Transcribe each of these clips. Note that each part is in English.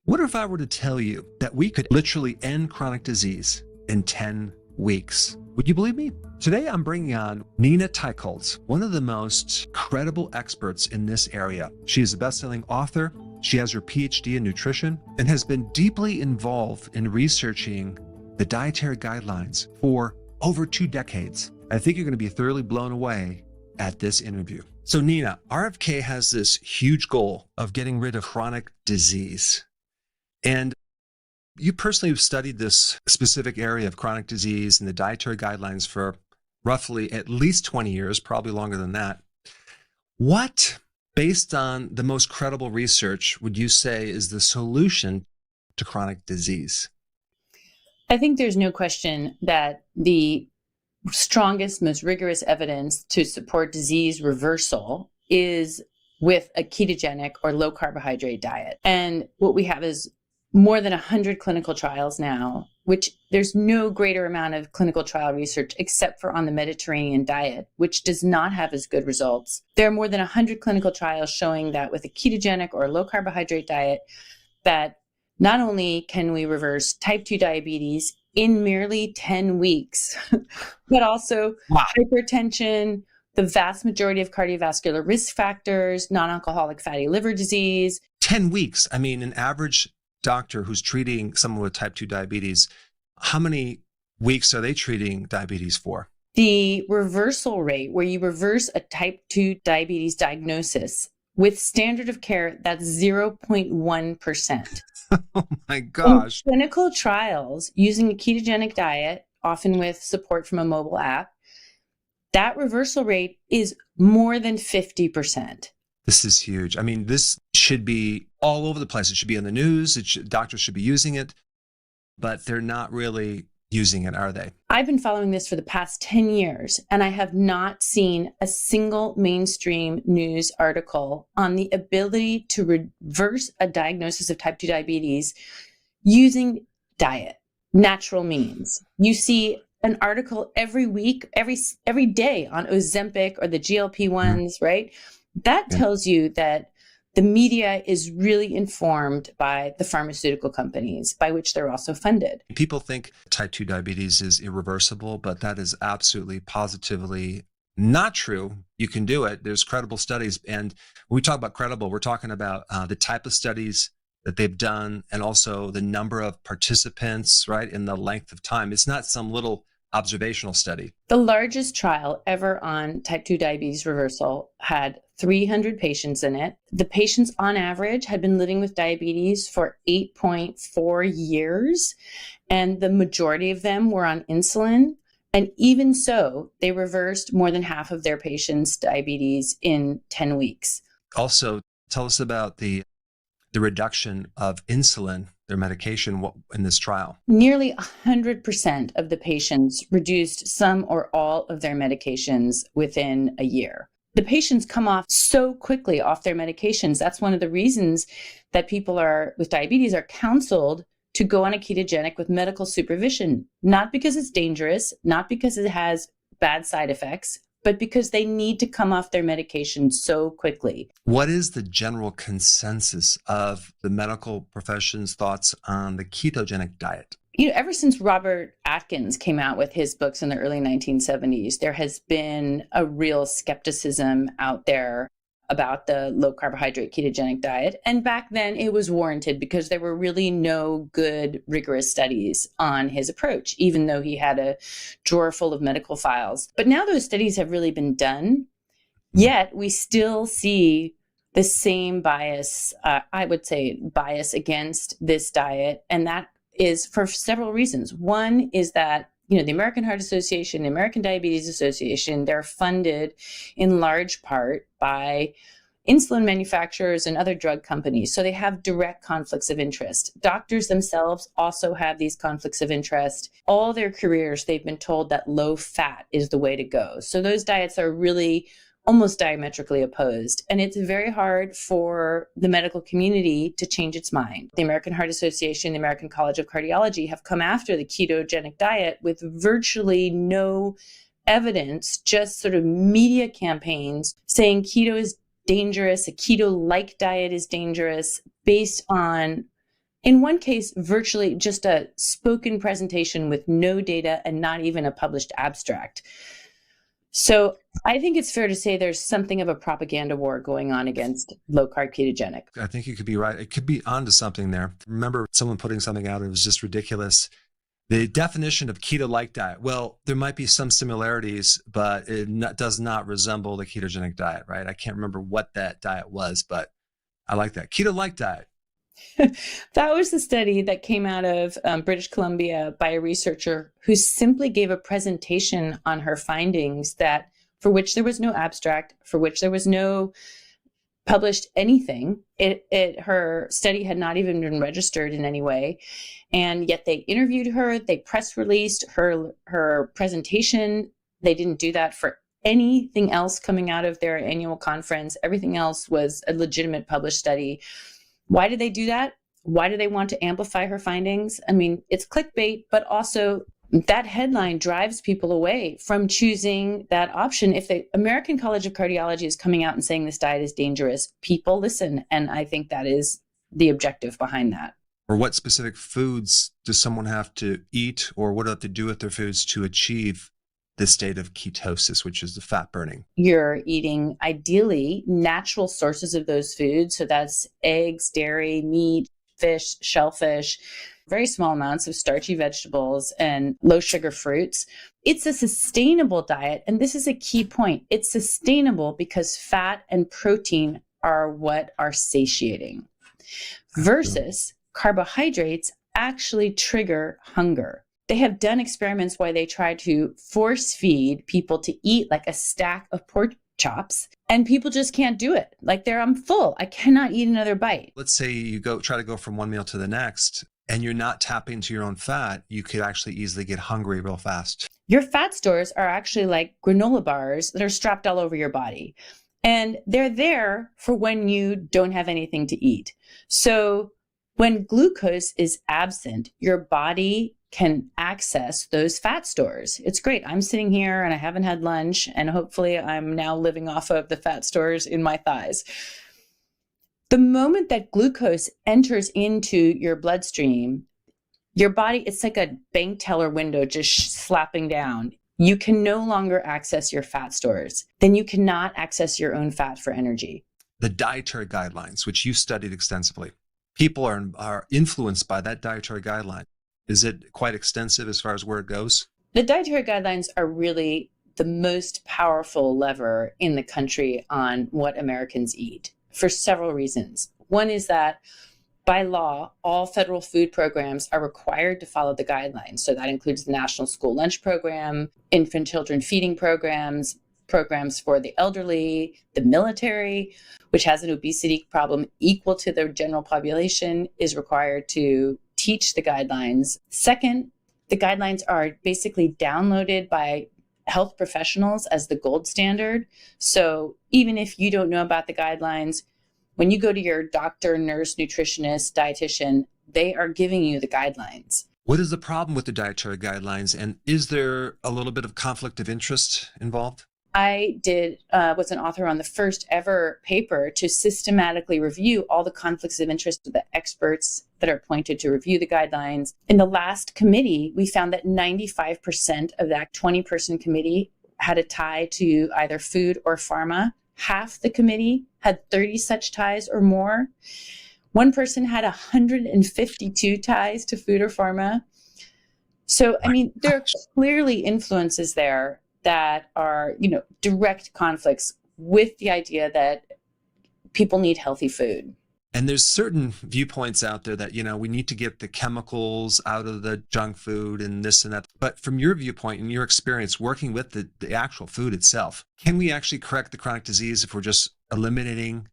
What if I were to tell you that we could literally end chronic disease in 10 weeks? Would you believe me? Today, I'm bringing on Nina Teicholz, one of the most credible experts in this area. She is a best-selling author. She has her PhD in nutrition and has been deeply involved in researching the dietary guidelines for over 2 decades. I think you're going to be thoroughly blown away at this interview. So Nina, RFK has this huge goal of getting rid of chronic disease. And you personally have studied this specific area of chronic disease and the dietary guidelines for roughly at least 20 years, probably longer than that. What, based on the most credible research, would you say is the solution to chronic disease? I think there's no question that the strongest, most rigorous evidence to support disease reversal is with a ketogenic or low carbohydrate diet. And what we have is more than 100 clinical trials now, which there's no greater amount of clinical trial research except for on the Mediterranean diet, which does not have as good results. There are more than 100 clinical trials showing that with a ketogenic or low carbohydrate diet, that not only can we reverse type 2 diabetes in merely 10 weeks, but also hypertension, the vast majority of cardiovascular risk factors, non-alcoholic fatty liver disease. 10 weeks. I mean, an average doctor who's treating someone with type 2 diabetes, how many weeks are they treating diabetes for? The reversal rate, where you reverse a type 2 diabetes diagnosis with standard of care, that's 0.1%. Oh my gosh. In clinical trials using a ketogenic diet, often with support from a mobile app, that reversal rate is more than 50%. This is huge. I mean, this should be all over the place. It should be in the news. Doctors should be using it, but they're not really using it, are they? I've been following this for the past 10 years, and I have not seen a single mainstream news article on the ability to reverse a diagnosis of type 2 diabetes using diet, natural means. You see an article every week, every day on Ozempic or the GLP-1s, right? That tells you that the media is really informed by the pharmaceutical companies, by which they're also funded. People think type 2 diabetes is irreversible, but that is absolutely, positively not true. You can do it. There's credible studies. And when we talk about credible, we're talking about the type of studies that they've done and also the number of participants, right, and the length of time. It's not some little observational study. The largest trial ever on type 2 diabetes reversal had 300 patients in it. The patients on average had been living with diabetes for 8.4 years, and the majority of them were on insulin. And even so, they reversed more than half of their patients' diabetes in 10 weeks. Also, tell us about the reduction of insulin, their medication, in this trial. Nearly 100% of the patients reduced some or all of their medications within a year. The patients come off so quickly off their medications. That's one of the reasons that people with diabetes are counseled to go on a ketogenic with medical supervision, not because it's dangerous, not because it has bad side effects, but because they need to come off their medication so quickly. What is the general consensus of the medical profession's thoughts on the ketogenic diet? You know, ever since Robert Atkins came out with his books in the early 1970s, there has been a real skepticism out there about the low carbohydrate ketogenic diet. And back then it was warranted because there were really no good rigorous studies on his approach, even though he had a drawer full of medical files. But now those studies have really been done, yet we still see the same bias, I would say bias against this diet. And that is for several reasons. One is that the American Heart Association, the American Diabetes Association, they're funded in large part by insulin manufacturers and other drug companies. So they have direct conflicts of interest. Doctors themselves also have these conflicts of interest. All their careers, they've been told that low fat is the way to go. So those diets are really almost diametrically opposed. And it's very hard for the medical community to change its mind. The American Heart Association, the American College of Cardiology have come after the ketogenic diet with virtually no evidence, just sort of media campaigns saying keto is dangerous, a keto-like diet is dangerous, based on In one case, virtually just a spoken presentation with no data and not even a published abstract. So I think it's fair to say there's something of a propaganda war going on against low-carb ketogenic. I think you could be right. It could be onto something there. Remember someone putting something out, it was just ridiculous. The definition of keto-like diet, well, there might be some similarities, but it does not resemble the ketogenic diet, right? I can't remember what that diet was, but I like that. Keto-like diet. That was the study that came out of British Columbia by a researcher who simply gave a presentation on her findings that for which there was no abstract, for which there was no published anything. Her study had not even been registered in any way. And yet they interviewed her, they press released her presentation. They didn't do that for anything else coming out of their annual conference. Everything else was a legitimate published study. Why did they do that? Why do they want to amplify her findings? I mean, it's clickbait, but also that headline drives people away from choosing that option. If the American College of Cardiology is coming out and saying this diet is dangerous, people listen. And I think that is the objective behind that. Or what specific foods does someone have to eat, or what do they have to do with their foods to achieve this state of ketosis, which is the fat burning? You're eating ideally natural sources of those foods. So that's eggs, dairy, meat, fish, shellfish, very small amounts of starchy vegetables and low sugar fruits. It's a sustainable diet. And this is a key point. It's sustainable because fat and protein are what are satiating versus carbohydrates actually trigger hunger. They have done experiments where they try to force feed people to eat like a stack of pork chops, and people just can't do it. Like I'm full. I cannot eat another bite. Let's say you try to go from one meal to the next and you're not tapping into your own fat, you could actually easily get hungry real fast. Your fat stores are actually like granola bars that are strapped all over your body. And they're there for when you don't have anything to eat. So when glucose is absent, your body can access those fat stores. It's great. I'm sitting here and I haven't had lunch, and hopefully I'm now living off of the fat stores in my thighs. The moment that glucose enters into your bloodstream, your body, it's like a bank teller window just slapping down. You can no longer access your fat stores. Then you cannot access your own fat for energy. The dietary guidelines, which you studied extensively, people are influenced by that dietary guideline. Is it quite extensive as far as where it goes? The dietary guidelines are really the most powerful lever in the country on what Americans eat for several reasons. One is that by law, all federal food programs are required to follow the guidelines. So that includes the National School Lunch Program, infant children feeding programs, programs for the elderly, the military, which has an obesity problem equal to the general population, is required to teach the guidelines. Second, the guidelines are basically downloaded by health professionals as the gold standard. So even if you don't know about the guidelines, when you go to your doctor, nurse, nutritionist, dietitian, they are giving you the guidelines. What is the problem with the dietary guidelines? And is there a little bit of conflict of interest involved? I was an author on the first ever paper to systematically review all the conflicts of interest of the experts that are appointed to review the guidelines. In the last committee, we found that 95% of that 20-person committee had a tie to either food or pharma. Half the committee had 30 such ties or more. One person had 152 ties to food or pharma. So, I mean, there are clearly influences there that are, direct conflicts with the idea that people need healthy food. And there's certain viewpoints out there that, we need to get the chemicals out of the junk food and this and that. But from your viewpoint and your experience working with the actual food itself, can we actually correct the chronic disease if we're just eliminating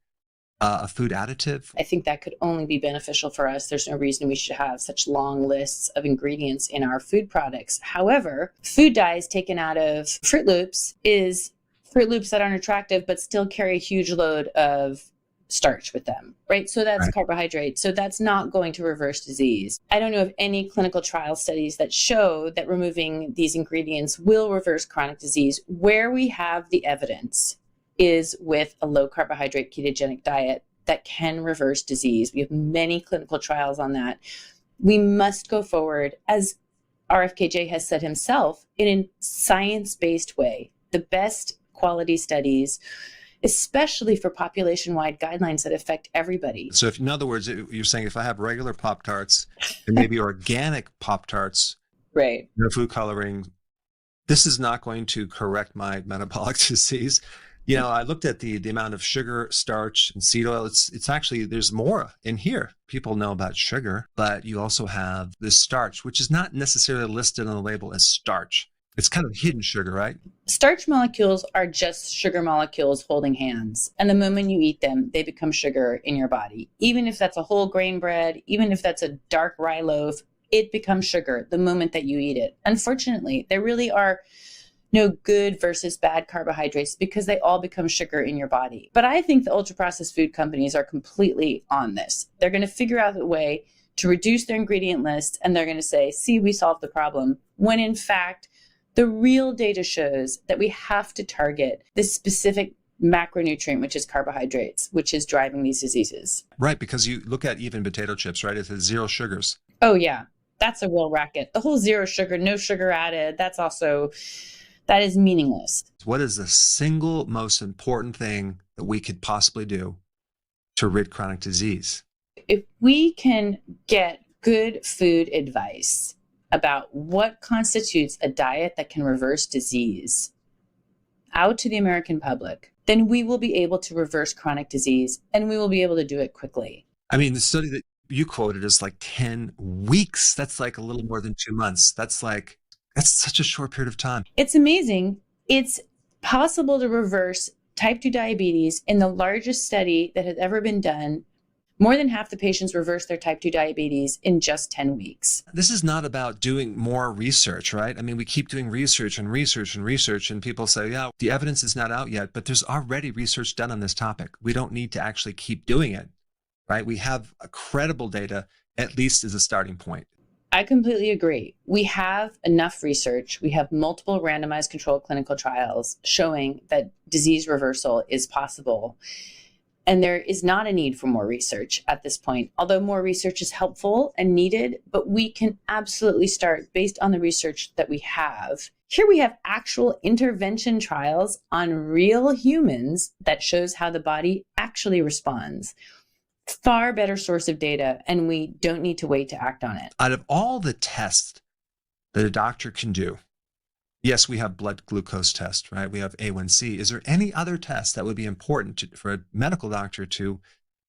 a food additive? I think that could only be beneficial for us. There's no reason we should have such long lists of ingredients in our food products. However, food dyes taken out of Fruit Loops is Fruit Loops that aren't attractive, but still carry a huge load of starch with them, right? So that's right. Carbohydrate. So that's not going to reverse disease. I don't know of any clinical trial studies that show that removing these ingredients will reverse chronic disease. Where we have the evidence is with a low carbohydrate ketogenic diet that can reverse disease. We have many clinical trials on that. We must go forward, as RFKJ has said himself, in a science-based way. The best quality studies, especially for population-wide guidelines that affect everybody. So if, in other words, you're saying if I have regular Pop-Tarts and maybe organic Pop-Tarts, right, no food coloring, this is not going to correct my metabolic disease. You know, I looked at the amount of sugar, starch, and seed oil. It's actually, there's more in here. People know about sugar, but you also have the starch, which is not necessarily listed on the label as starch. It's kind of hidden sugar, right? Starch molecules are just sugar molecules holding hands. And the moment you eat them, they become sugar in your body. Even if that's a whole grain bread, even if that's a dark rye loaf, it becomes sugar the moment that you eat it. Unfortunately, there really are no good versus bad carbohydrates because they all become sugar in your body. But I think the ultra-processed food companies are completely on this. They're going to figure out a way to reduce their ingredient list, and they're going to say, see, we solved the problem, when in fact, the real data shows that we have to target this specific macronutrient, which is carbohydrates, which is driving these diseases. Right, because you look at even potato chips, right? It has 0 sugars. Oh, yeah. That's a real racket. The whole 0 sugar, no sugar added, that is meaningless. What is the single most important thing that we could possibly do to rid chronic disease? If we can get good food advice about what constitutes a diet that can reverse disease out to the American public, then we will be able to reverse chronic disease, and we will be able to do it quickly. I mean, the study that you quoted is like 10 weeks. That's like a little more than 2 months. That's such a short period of time. It's amazing. It's possible to reverse type 2 diabetes in the largest study that has ever been done. More than half the patients reverse their type 2 diabetes in just 10 weeks. This is not about doing more research, right? I mean, we keep doing research and research and research, and people say, yeah, the evidence is not out yet, but there's already research done on this topic. We don't need to actually keep doing it, right? We have credible data, at least as a starting point. I completely agree. We have enough research. We have multiple randomized controlled clinical trials showing that disease reversal is possible. And there is not a need for more research at this point, although more research is helpful and needed, but we can absolutely start based on the research that we have. Here we have actual intervention trials on real humans that shows how the body actually responds. Far better source of data, and we don't need to wait to act on it. Out of all the tests that a doctor can do, yes, we have blood glucose test, right? We have A1C. Is there any other test that would be important for a medical doctor to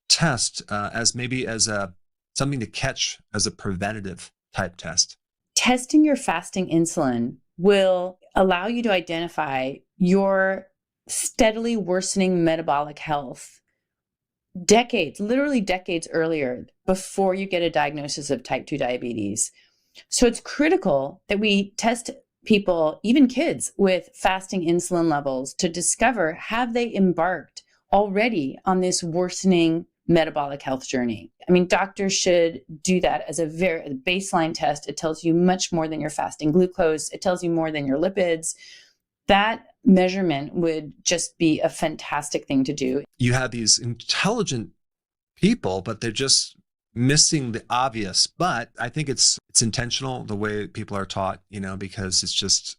test as something to catch as a preventative type test? Testing your fasting insulin will allow you to identify your steadily worsening metabolic health literally decades earlier, before you get a diagnosis of type 2 diabetes. So it's critical that we test people, even kids, with fasting insulin levels to discover, have they embarked already on this worsening metabolic health journey? I mean, doctors should do that as a baseline test. It tells you much more than your fasting glucose. It tells you more than your lipids. That measurement would just be a fantastic thing to do. You have these intelligent people, but they're just missing the obvious. But I think it's intentional the way people are taught, because it's just,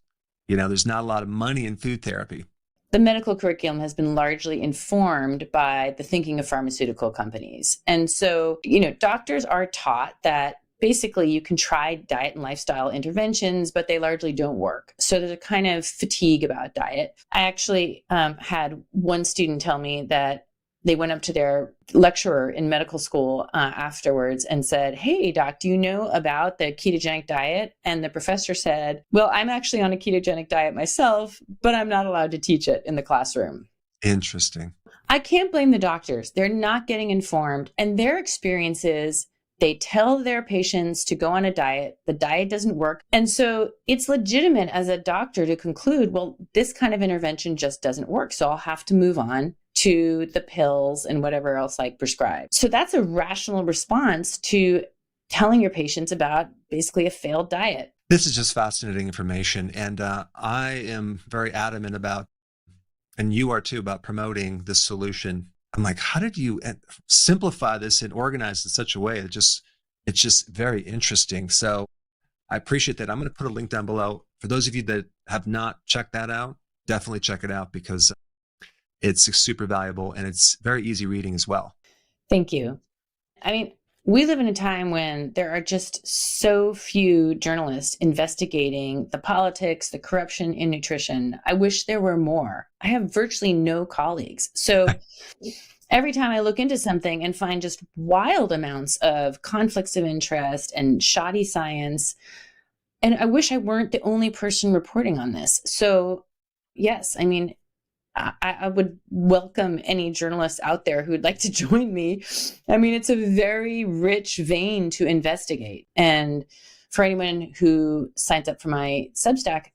there's not a lot of money in food therapy. The medical curriculum has been largely informed by the thinking of pharmaceutical companies. And so, doctors are taught that basically you can try diet and lifestyle interventions, but they largely don't work. So there's a kind of fatigue about diet. I actually had one student tell me that they went up to their lecturer in medical school afterwards and said, hey, doc, do you know about the ketogenic diet? And the professor said, well, I'm actually on a ketogenic diet myself, but I'm not allowed to teach it in the classroom. Interesting. I can't blame the doctors. They're not getting informed, and their experience is they tell their patients to go on a diet. The diet doesn't work. And so it's legitimate as a doctor to conclude, well, this kind of intervention just doesn't work. So I'll have to move on to the pills and whatever else I prescribe. So that's a rational response to telling your patients about basically a failed diet. This is just fascinating information. And I am very adamant about, and you are too, about promoting this solution I'm like, how did you simplify this and organize in such a way that it's just very interesting. So I appreciate that. I'm going to put a link down below. For those of you that have not checked that out, definitely check it out because it's super valuable and it's very easy reading as well. Thank you. I mean, we live in a time when there are just so few journalists investigating the politics, the corruption in nutrition. I wish there were more. I have virtually no colleagues. So every time I look into something and find just wild amounts of conflicts of interest and shoddy science, and I wish I weren't the only person reporting on this. So yes, I mean, I would welcome any journalists out there who'd like to join me. I mean, it's a very rich vein to investigate. And for anyone who signs up for my Substack,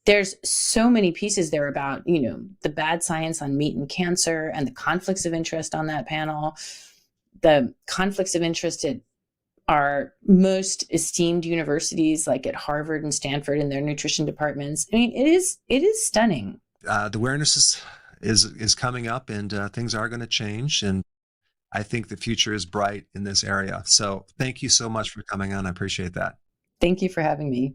there's so many pieces there about, the bad science on meat and cancer and the conflicts of interest on that panel, the conflicts of interest at our most esteemed universities like at Harvard and Stanford in their nutrition departments. I mean, it is stunning. The awareness is coming up and things are going to change. And I think the future is bright in this area. So thank you so much for coming on. I appreciate that. Thank you for having me.